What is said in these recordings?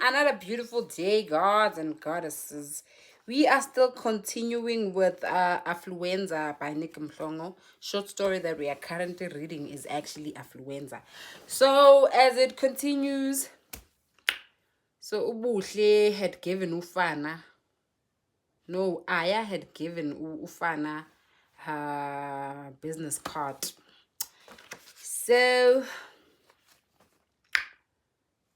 Another beautiful day, gods and goddesses. We are still continuing with Affluenza by Nick Mhlongo. Short story that we are currently reading is actually Affluenza. So as it continues, so Ubuhle had given Ufana, no, Aya had given Ufana her business card. So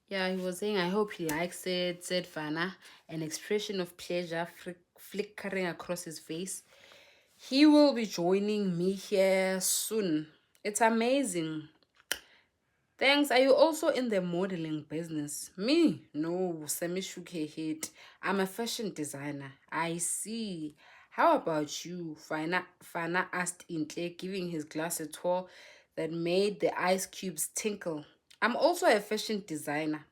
yeah, he was saying, I hope he likes it, said Fana, an expression of pleasure flickering across his face. He will be joining me here soon. It's amazing. Thanks. Are you also in the modeling business? Me? No, Semi shook her head. I'm a fashion designer. I see. How about you? Fana asked Intle, giving his glass a twirl that made the ice cubes tinkle. I'm also a fashion designer.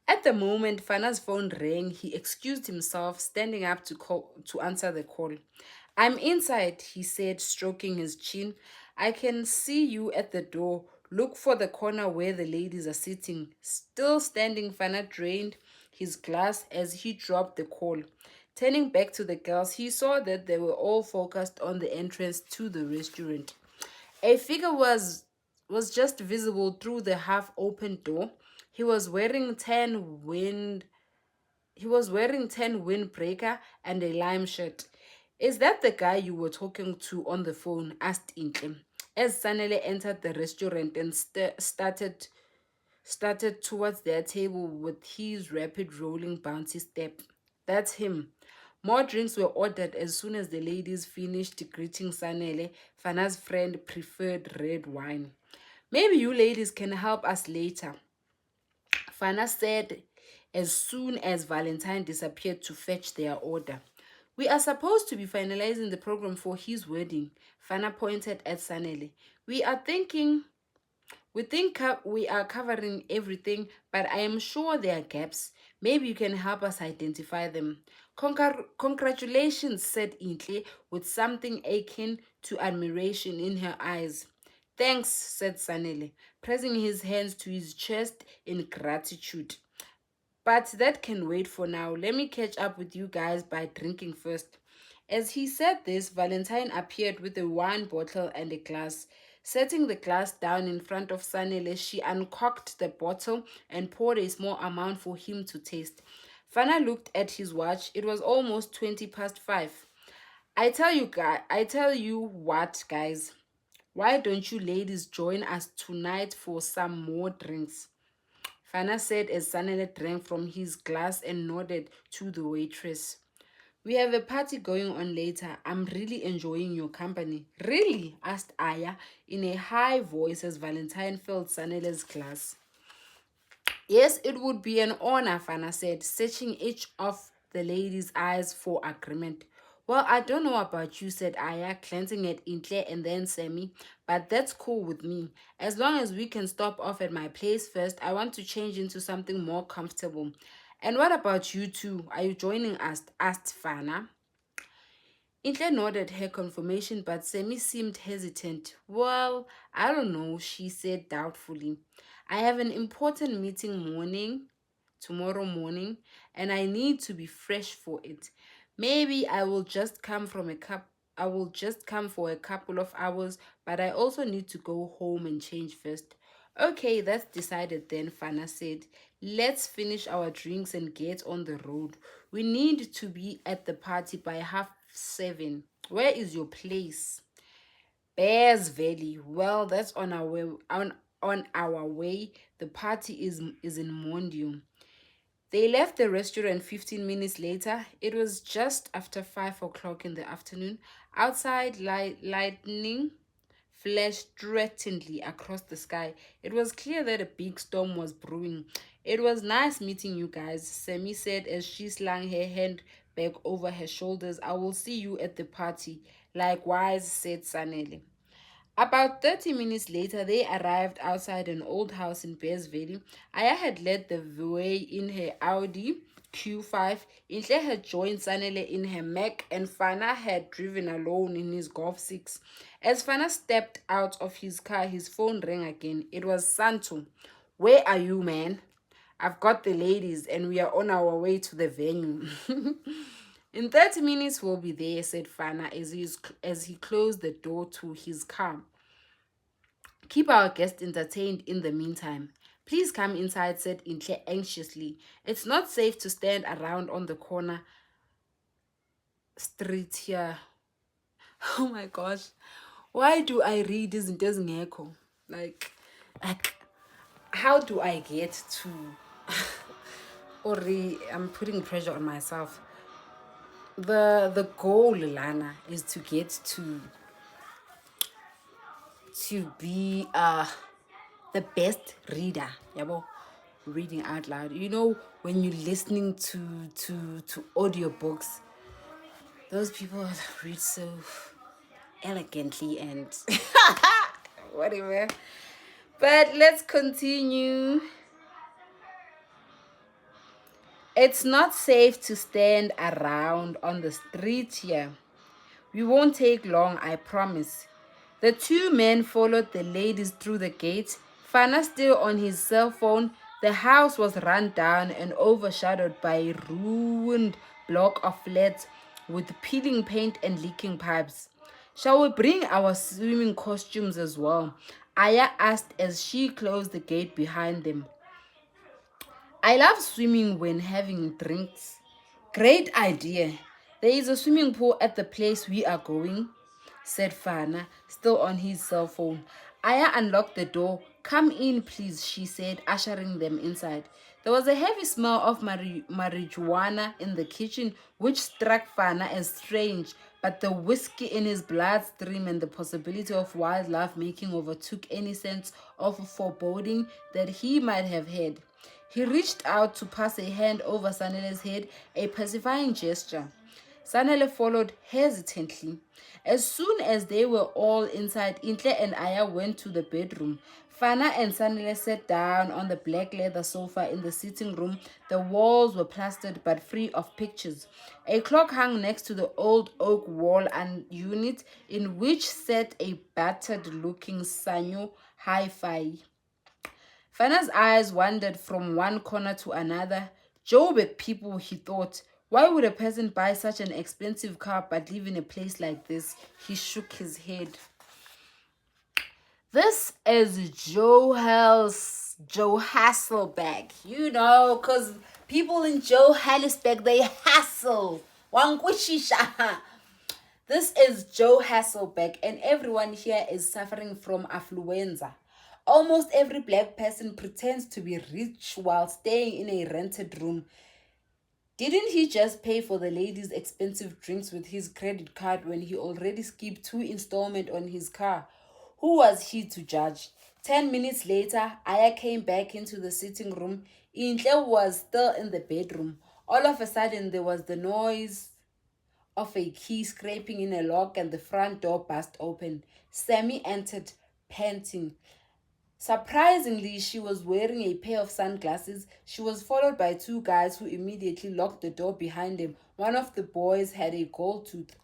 At the moment Fana's phone rang, he excused himself, standing up to answer the call. I'm inside, he said, stroking his chin. I can see you at the door. Look for the corner where the ladies are sitting. Still standing, Fana drained his glass as he dropped the call. Turning back to the girls, he saw that they were all focused on the entrance to the restaurant. A figure was just visible through the half-open door. He was wearing tan windbreaker and a lime shirt. Is that the guy you were talking to on the phone? Asked Intle. As Sanele entered the restaurant and started towards their table with his rapid rolling bouncy step. That's him. More drinks were ordered as soon as the ladies finished greeting Sanele. Fana's friend preferred red wine. Maybe you ladies can help us later, Fana said as soon as Valentine disappeared to fetch their order. We are supposed to be finalizing the program for his wedding, Fana pointed at Sanele. We think we are covering everything, but I am sure there are gaps. Maybe you can help us identify them. Congratulations, said Intle, with something akin to admiration in her eyes. Thanks, said Sanele, pressing his hands to his chest in gratitude. But that can wait for now. Let me catch up with you guys by drinking first. As he said this, Valentine appeared with a wine bottle and a glass. Setting the glass down in front of Sanele, she uncorked the bottle and poured a small amount for him to taste. Fana looked at his watch. It was almost 20 past 5. I tell you what, guys. Why don't you ladies join us tonight for some more drinks? Fana said as Sanele drank from his glass and nodded to the waitress. We have a party going on later. I'm really enjoying your company. Really? Asked Aya in a high voice as Valentine filled Sanele's glass. Yes, it would be an honor, Fana said, searching each of the ladies' eyes for agreement. Well, I don't know about you, said Aya, glancing at Intle and then Sammy, but that's cool with me. As long as we can stop off at my place first, I want to change into something more comfortable. And what about you two? Are you joining us? Asked Fana. Intle nodded her confirmation, but Sammy seemed hesitant. Well, I don't know, she said doubtfully. I have an important meeting tomorrow morning, and I need to be fresh for it. Maybe I will just come for a couple of hours, but I also need to go home and change first. Okay, that's decided then, Fana said. Let's finish our drinks and get on the road. We need to be at the party by 7:30. Where is your place? Bears Valley. Well, that's on our way. On our way. The party is in Mondium. They left the restaurant 15 minutes later. It was just after 5 o'clock in the afternoon. Outside, lightning flashed threateningly across the sky. It was clear that a big storm was brewing. It was nice meeting you guys, Sammy said as she slung her hand back over her shoulders. I will see you at the party. Likewise, said Sanele. About 30 minutes later, they arrived outside an old house in Bears Valley. Aya had led the way in her Audi Q5. Intle had joined Sanele in her Mac, and Fana had driven alone in his Golf 6. As Fana stepped out of his car, his phone rang again. It was Santo. Where are you, man? I've got the ladies and we are on our way to the venue. In 30 minutes, we'll be there, said Fana as he closed the door to his car. Keep our guests entertained in the meantime. Please come inside, said Intle anxiously. It's not safe to stand around on the corner street here. Oh my gosh. Why do I read this in Ngeko? Like, how do I get to or I'm putting pressure on myself. The goal, Lana, is to get to be the best reader. Yabo, reading out loud. You know, when you're listening to audiobooks, those people read so elegantly and whatever. But let's continue. It's not safe to stand around on the street here. We won't take long, I promise. The two men followed the ladies through the gate. Fana still on his cell phone. The house was run down and overshadowed by a ruined block of flats with peeling paint and leaking pipes. Shall we bring our swimming costumes as well? Aya asked as she closed the gate behind them. I love swimming when having drinks. Great idea. There is a swimming pool at the place we are going, said Fana, still on his cell phone. Aya unlocked the door. Come in, please, she said, ushering them inside. There was a heavy smell of marijuana in the kitchen, which struck Fana as strange, but the whiskey in his bloodstream and the possibility of wildlife making overtook any sense of foreboding that he might have had. He reached out to pass a hand over Sanele's head, a pacifying gesture. Sanele followed hesitantly. As soon as they were all inside, Intle and Aya went to the bedroom. Fana and Sanele sat down on the black leather sofa in the sitting room. The walls were plastered but free of pictures. A clock hung next to the old oak wall and unit in which sat a battered-looking Sanyo hi-fi. Fana's eyes wandered from one corner to another. Joburg people, he thought. Why would a person buy such an expensive car but live in a place like this? He shook his head. This is Joe Hasselbeck. You know, because people in Johannesburg, they hustle. Wangwishisha. This is Joe Hasselbeck, and everyone here is suffering from affluenza. Almost every black person pretends to be rich while staying in a rented room. Didn't he just pay for the ladies' expensive drinks with his credit card when he already skipped 2 installments on his car? Who was he to judge? 10 minutes later, Aya came back into the sitting room. Intle was still in the bedroom. All of a sudden, there was the noise of a key scraping in a lock and the front door burst open. Sammy entered, panting. Surprisingly, she was wearing a pair of sunglasses. She was followed by 2 guys who immediately locked the door behind them. One of the boys had a gold tooth.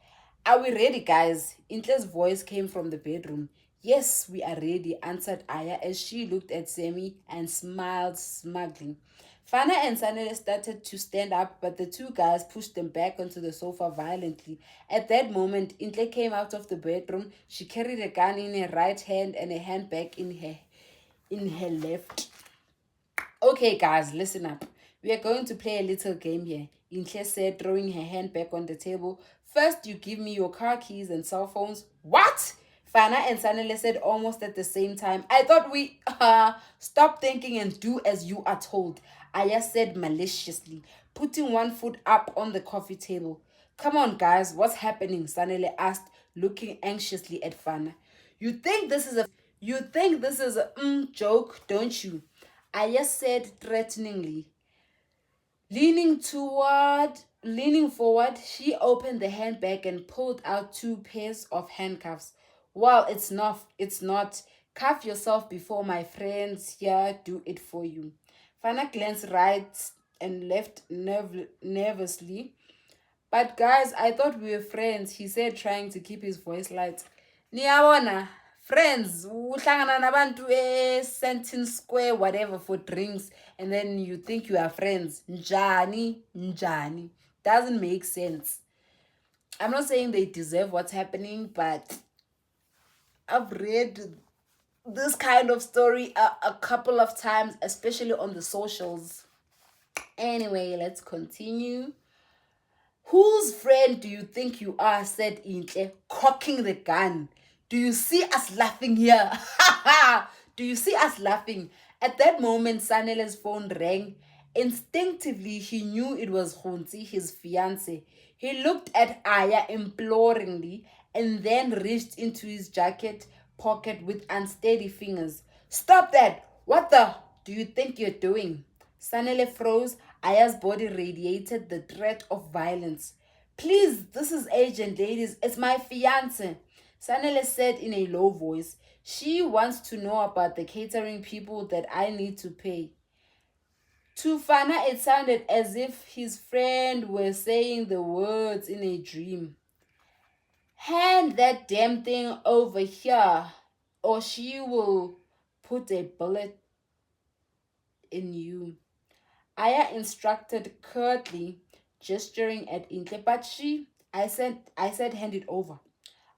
Are we ready, guys? Intle's voice came from the bedroom. Yes, we are ready, answered Aya as she looked at Sammy and smiled smugly. Fana and Sanele started to stand up, but the 2 guys pushed them back onto the sofa violently. At that moment, Intle came out of the bedroom. She carried a gun in her right hand and a handbag in her left. Okay, guys, listen up. We are going to play a little game here, Intle said, throwing her hand back on the table. First, you give me your car keys and cell phones. What? Fana and Sanele said almost at the same time. I thought we stop thinking and do as you are told, Aya said maliciously, putting one foot up on the coffee table. Come on, guys, what's happening? Sanele asked, looking anxiously at Fana. You think this is a joke, don't you? Aya said threateningly. Leaning forward, she opened the handbag and pulled out 2 pairs of handcuffs. Well, it's not. Cuff yourself before my friends here do it for you. Fana glanced right and left nervously. But guys, I thought we were friends, he said, trying to keep his voice light. Niawona, Friends, uhlangana nabantu Sentence Square, whatever, for drinks, and then you think you are friends. Njani, njani. Doesn't make sense. I'm not saying they deserve what's happening, but I've read this kind of story a couple of times, especially on the socials. Anyway, let's continue. Whose friend do you think you are? Said Intle, cocking the gun. Do you see us laughing here? Do you see us laughing? At that moment, Sanele's phone rang. Instinctively, he knew it was Hunzi, his fiance. He looked at Aya imploringly and then reached into his jacket pocket with unsteady fingers. Stop that! What the do you think you're doing? Sanele froze. Aya's body radiated the threat of violence. Please, this is Agent Ladies. It's my fiance. Sanele said in a low voice. She wants to know about the catering people that I need to pay. To Fana, it sounded as if his friend were saying the words in a dream. Hand that damn thing over here, or she will put a bullet in you. Aya instructed curtly, gesturing at Intle, but I said, hand it over.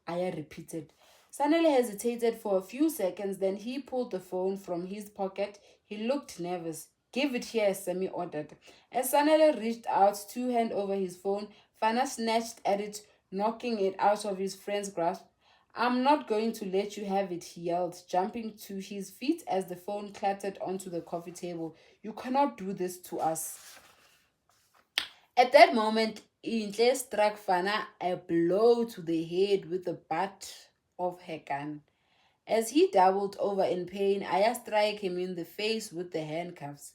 Aya repeated. Sanele hesitated for a few seconds, then he pulled the phone from his pocket. He looked nervous. Give it here, Semi ordered. As Sanele reached out, two hands over his phone, Fana snatched at it, knocking it out of his friend's grasp. I'm not going to let you have it, he yelled, jumping to his feet as the phone clattered onto the coffee table. You cannot do this to us. At that moment, Intle struck Fana a blow to the head with the butt of her gun. As he doubled over in pain, Aya struck him in the face with the handcuffs.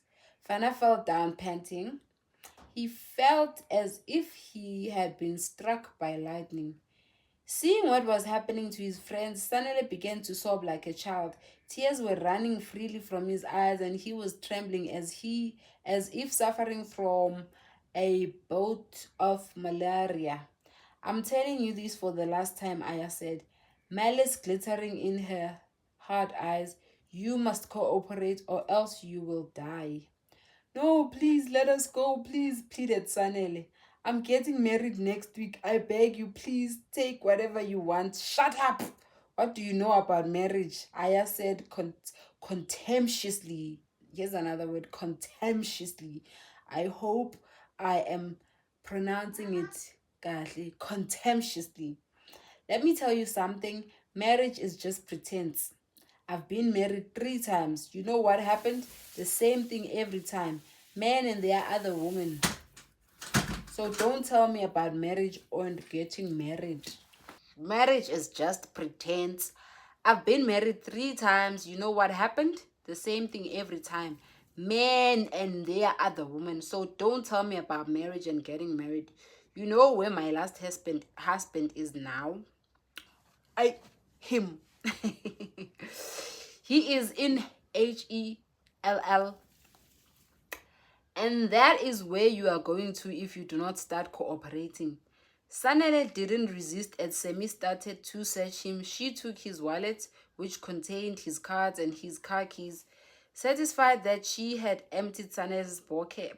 Fana fell down panting. He felt as if he had been struck by lightning. Seeing what was happening to his friends, Sanele began to sob like a child. Tears were running freely from his eyes, and he was trembling as if suffering from a bout of malaria. I'm telling you this for the last time, Aya said, malice glittering in her hard eyes. You must cooperate or else you will die. No, please, let us go, please, pleaded Sanele. I'm getting married next week. I beg you, please, take whatever you want. Shut up! What do you know about marriage? Aya said contemptuously. Here's another word, contemptuously. I hope I am pronouncing it correctly. Contemptuously. Let me tell you something. Marriage is just pretense. I've been married 3 times. You know what happened? The same thing every time. Men and their other women. So don't tell me about marriage or getting married. Marriage is just pretense. I've been married 3 times. You know what happened? The same thing every time. Men and their other women. So don't tell me about marriage and getting married. You know where my last husband is now? Him. He is in HELL. And that is where you are going to if you do not start cooperating. Sanele didn't resist as Semi started to search him. She took his wallet, which contained his cards and his car keys. Satisfied that she had emptied Sanele's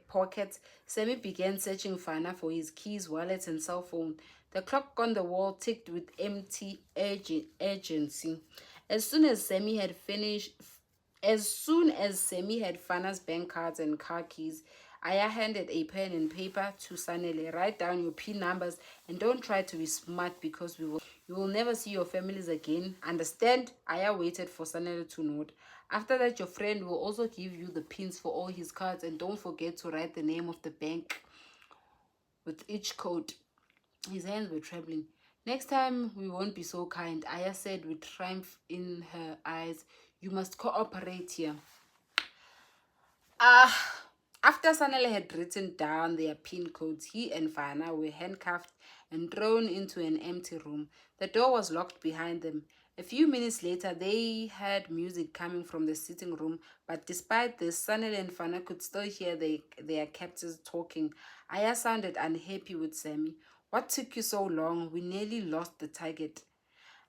pocket, Semi began searching Fana for his keys, wallet, and cell phone. The clock on the wall ticked with empty urgency. As soon as Semi had finished, as soon as Semi had Fana's bank cards and car keys, Aya handed a pen and paper to Sanele. Write down your PIN numbers and don't try to be smart because you will never see your families again. Understand? Aya waited for Sanele to nod. After that, your friend will also give you the pins for all his cards and don't forget to write the name of the bank with each code. His hands were trembling. Next time we won't be so kind, Aya said with triumph in her eyes. You must cooperate here. After Sanele had written down their pin codes, he and Fana were handcuffed and thrown into an empty room. The door was locked behind them. A few minutes later, they heard music coming from the sitting room, but despite this, Sanele and Fana could still hear their captors talking. Aya sounded unhappy with Sammy. What took you so long? We nearly lost the target.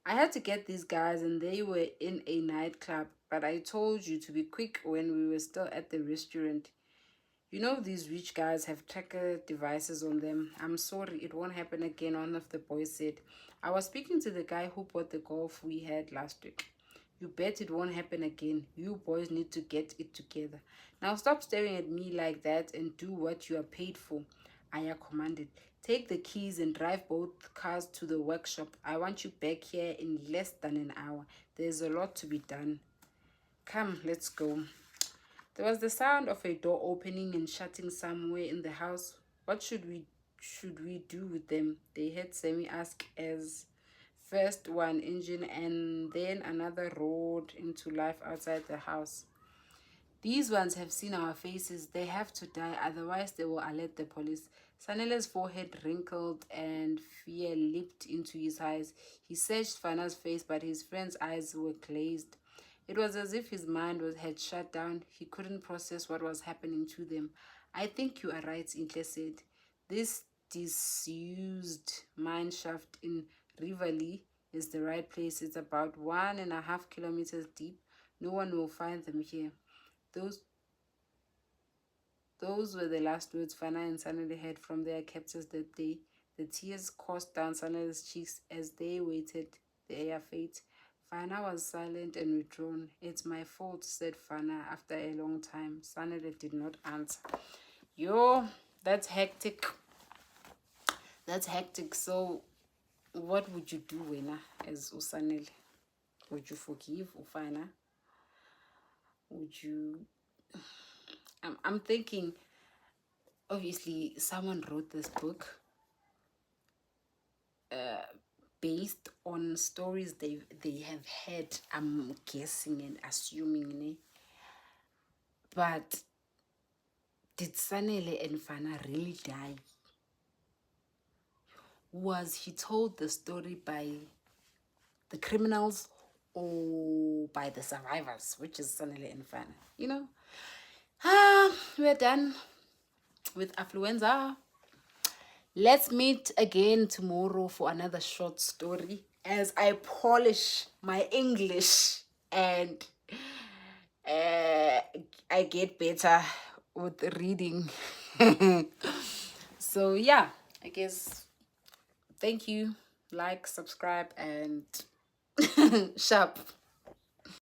I had to get these guys, and they were in a nightclub, but I told you to be quick when we were still at the restaurant. You know, these rich guys have tracker devices on them. I'm sorry, it won't happen again, one of the boys said. I was speaking to the guy who bought the golf we had last week. You bet it won't happen again. You boys need to get it together. Now stop staring at me like that and do what you are paid for. Aya commanded. Take the keys and drive both cars to the workshop. I want you back here in less than an hour. There's a lot to be done. Come, let's go. There was the sound of a door opening and shutting somewhere in the house. What should we do with them? They heard Sammy ask as first one engine and then another roared into life outside the house. These ones have seen our faces. They have to die, otherwise they will alert the police. Sanele's forehead wrinkled and fear leaped into his eyes. He searched Fana's face, but his friend's eyes were glazed. It was as if his mind had shut down. He couldn't process what was happening to them. I think you are right, Intle said. This disused mine shaft in Rivali is the right place. It's about 1.5 kilometers deep. No one will find them here. Those those were the last words Fana and Sanele heard from their captors that day. The tears coursed down Sanele's cheeks as they waited their fate. Fana was silent and withdrawn. It's my fault, said Fana after a long time. Sanele did not answer. Yo, that's hectic. That's hectic. So, what would you do, Wena, as Usanele? Would you forgive Ufana? Would you... I'm thinking, obviously, someone wrote this book based on stories they have had, I'm guessing and assuming, ne? But did Sanele and Fana really die? Was he told the story by the criminals or by the survivors, which is Sanele and Fana? You know? We're done with Affluenza. Let's meet again tomorrow for another short story as I polish my English and I get better with reading. So, yeah, I guess thank you. Like, subscribe, and sharp.